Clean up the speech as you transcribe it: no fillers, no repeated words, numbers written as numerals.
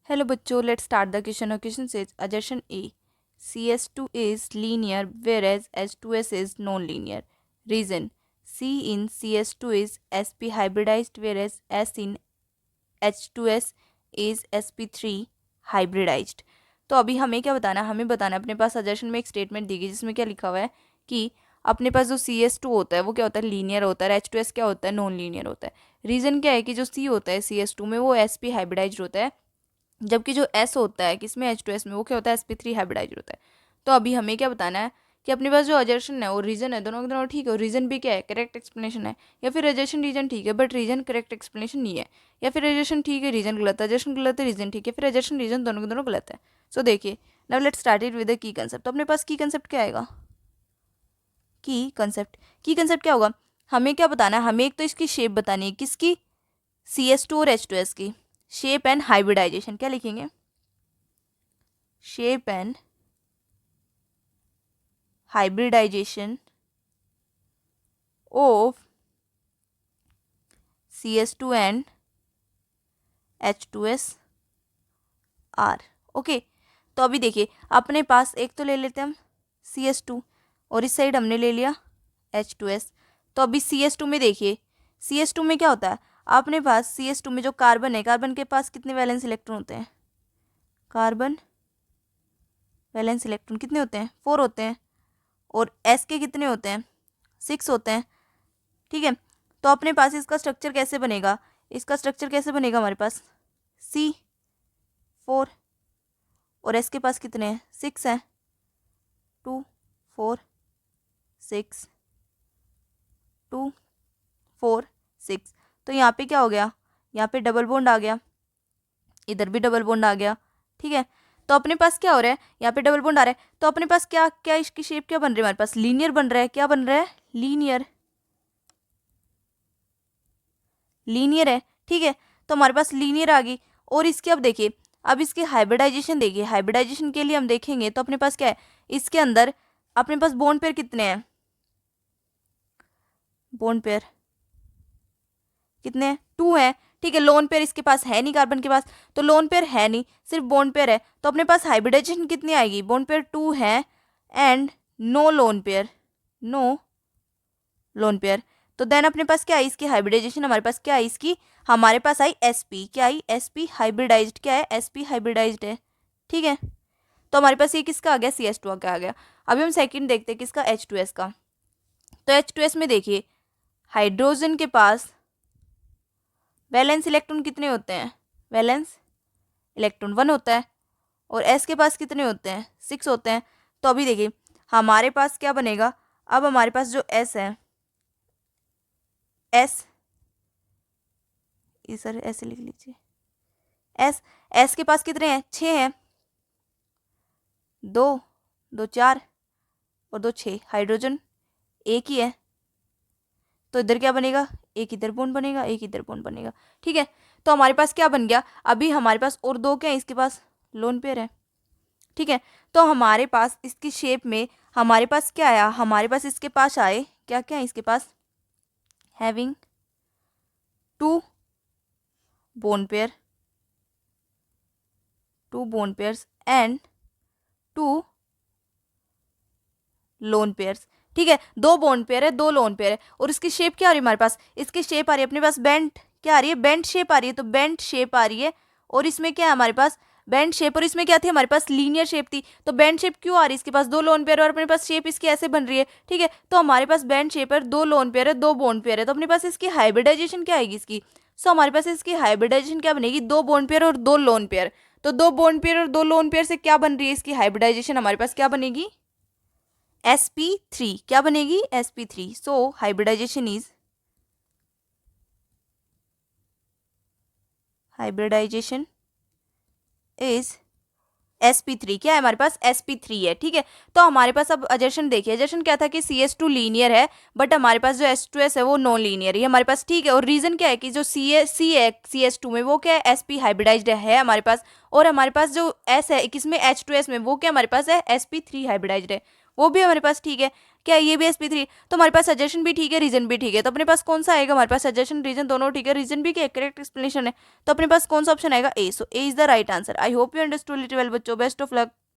Hello बच्चों, let's start the question. Question says adjacent A CS2 is linear whereas H2S is non-linear. Reason: C in CS2 is sp hybridized whereas S in H2S is sp3 hybridized. तो अभी हमें क्या बताना है? हमें बताना है अपने पास adjacent में एक स्टेटमेंट दी गई जिसमें क्या लिखा हुआ है कि अपने पास जो CS2 होता है वो क्या होता है? लीनियर होता है. H2S क्या होता है? नॉन लीनियर होता है. रीज़न क्या है कि जो C होता है CS2 में वो sp हाइब्रिडाइज्ड होता है, जबकि जो एस होता है किसमें? H2S में, वो क्या होता है? sp3 हाइब्रिडाइज होता है. तो अभी हमें क्या बताना है कि अपने पास जो अजर्शन है और रीजन है दोनों के दोनों ठीक है, और रीजन भी क्या है? करेक्ट एक्सप्लेनेशन है. या फिर अजर्शन रीजन ठीक है बट रीजन करेक्ट एक्सप्लेनेशन नहीं है, या फिर अजर्शन ठीक है रीजन गलत है, अजर्शन गलत है रीजन ठीक है, फिर अजर्शन रीजन दोनों के दोनों गलत है. सो देखिए, now let's start it with the key concept. तो अपने पास की कंसेप्ट क्या आएगा? की कंसेप्ट क्या होगा? हमें क्या बताना है? हमें एक तो इसकी शेप बतानी है. किसकी? CS2 और H2S की शेप एंड हाइब्रिडाइजेशन. क्या लिखेंगे? shape and hybridization of CS2 and H2S R. Okay, तो अभी देखिए अपने पास एक तो ले लेते हैं हम CS2 और इस साइड हमने ले लिया H2S. तो अभी CS2 में देखिए, CS2 में क्या होता है? अपने पास CS2 में जो कार्बन है, कार्बन के पास कितने वैलेंस इलेक्ट्रॉन होते हैं? कार्बन वैलेंस इलेक्ट्रॉन कितने होते हैं? 4 होते हैं. और S के कितने होते हैं? 6 होते हैं. ठीक है, तो अपने पास इसका स्ट्रक्चर कैसे बनेगा? इसका स्ट्रक्चर कैसे बनेगा? हमारे पास C4 और S के पास कितने हैं? 6 हैं. 2 4 6 2 4 6. तो यहाँ पे क्या हो गया? यहाँ पे डबल बॉन्ड आ गया, इधर भी डबल बॉन्ड आ गया. ठीक है, तो अपने पास क्या हो रहा है? यहाँ पे डबल बॉन्ड आ रहा है. तो अपने पास क्या क्या इसकी शेप क्या बन रही है? हमारे पास लीनियर बन रहा है. क्या बन रहा है? लीनियर. लीनियर है. ठीक है, तो हमारे पास लीनियर आ गई. और इसके अब देखिए, अब इसकी हाइब्रिडाइजेशन देखिए. हाइब्रिडाइजेशन के लिए हम देखेंगे तो अपने पास क्या है? इसके अंदर अपने पास बॉन्ड पेयर कितने हैं? बॉन्ड पेयर कितने हैं? 2 है. ठीक है, लोन पेयर इसके पास है नहीं, कार्बन के पास. तो लोन पेयर है नहीं, सिर्फ बॉन्ड पेयर है. तो अपने पास हाइब्रिडाइजेशन कितनी आएगी? बॉन्ड पेयर 2 है and no lone pair. No lone pair. तो देन अपने पास क्या है? इसकी हाइब्रिडाइजेशन हमारे पास क्या है? इसकी हमारे पास आई sp. क्या आई? sp hybridised. क्या है? sp हाइब्रिडाइज्ड है. ठीक है, तो हमारे पास ये किसका आ गया? CS2 का आ गया. अभी हम सेकंड देखते हैं किसका? H2S का. तो H2S में देखिए, हाइड्रोजन के पास वैलेंस इलेक्ट्रॉन कितने होते हैं? वैलेंस इलेक्ट्रॉन 1 होता है. और S के पास कितने होते हैं? 6 होते हैं. तो अभी देखिए हमारे पास क्या बनेगा? अब हमारे पास जो S है, S, सर ऐसे लिख लीजिए. एस के पास कितने हैं? 6 हैं. 2 2 4 और 2 6. हाइड्रोजन एक ही है, तो इधर क्या बनेगा? एक इधर बॉन्ड बनेगा, एक इधर बॉन्ड बनेगा. ठीक है, तो हमारे पास क्या बन गया? अभी हमारे पास और 2 क्या है? इसके पास लोन पेयर है. ठीक है, तो हमारे पास इसकी शेप में हमारे पास क्या आया? हमारे पास इसके पास आए क्या क्या है इसके पास? Having 2 bone pair, 2 bone pairs and 2 lone pairs. ठीक है, 2 बॉन्ड पेयर है, 2 लोन पेयर है. और इसकी शेप क्या आ रही है हमारे पास? इसकी शेप आ रही है अपने पास बेंट. क्या आ रही है? बेंट शेप आ रही है. तो बेंट शेप आ रही है. और इसमें क्या है हमारे पास? Bent shape. और इसमें क्या थी हमारे पास? लीनियर शेप थी. तो बेंट शेप क्यों आ रही है? इसके पास 2 लोन पेयर और अपने पास शेप इसकी ऐसे बन रही है. ठीक है, तो हमारे पास बेंट शेप है, 2 लोन पेयर है, 2 बॉन्ड पेयर है. तो अपने पास इसकी हाइब्रिडाइजेशन क्या आएगी इसकी? सो हमारे पास इसकी हाइब्रिडाइजेशन क्या बनेगी? 2 बॉन्ड पेयर और 2 लोन पेयर. तो 2 बॉन्ड पेयर और 2 लोन पेयर से क्या बन रही है? इसकी हाइब्रिडाइजेशन हमारे पास क्या बनेगी? sp3. क्या बनेगी? sp3. So hybridisation is sp3. क्या है हमारे पास? sp3 है. ठीक है, तो हमारे पास अब अजर्शन देखिए. अजर्शन क्या था कि CS2 लीनियर है बट हमारे पास जो H2S है वो नॉन लीनियर है हमारे पास. ठीक है, और रीजन क्या है कि जो C है CS2 में वो क्या है? sp हाइब्रिडाइज्ड है हमारे पास. और हमारे पास जो S है किसमें? H2S में, वो क्या हमारे पास है? sp3 हाइब्रिडाइज्ड है. वो भी हमारे पास ठीक है। क्या ये भी sp3? तो हमारे पास सजेशन भी ठीक है, रीजन भी ठीक है, तो अपने पास कौन सा आएगा? हमारे पास सजेशन रीजन दोनों ठीक है, रीजन भी क्या करेक्ट एक्सप्लेनेशन है, तो अपने पास कौन सा ऑप्शन आएगा? A. So A is the right answer. I hope you understood it well बच्चों। Best of luck.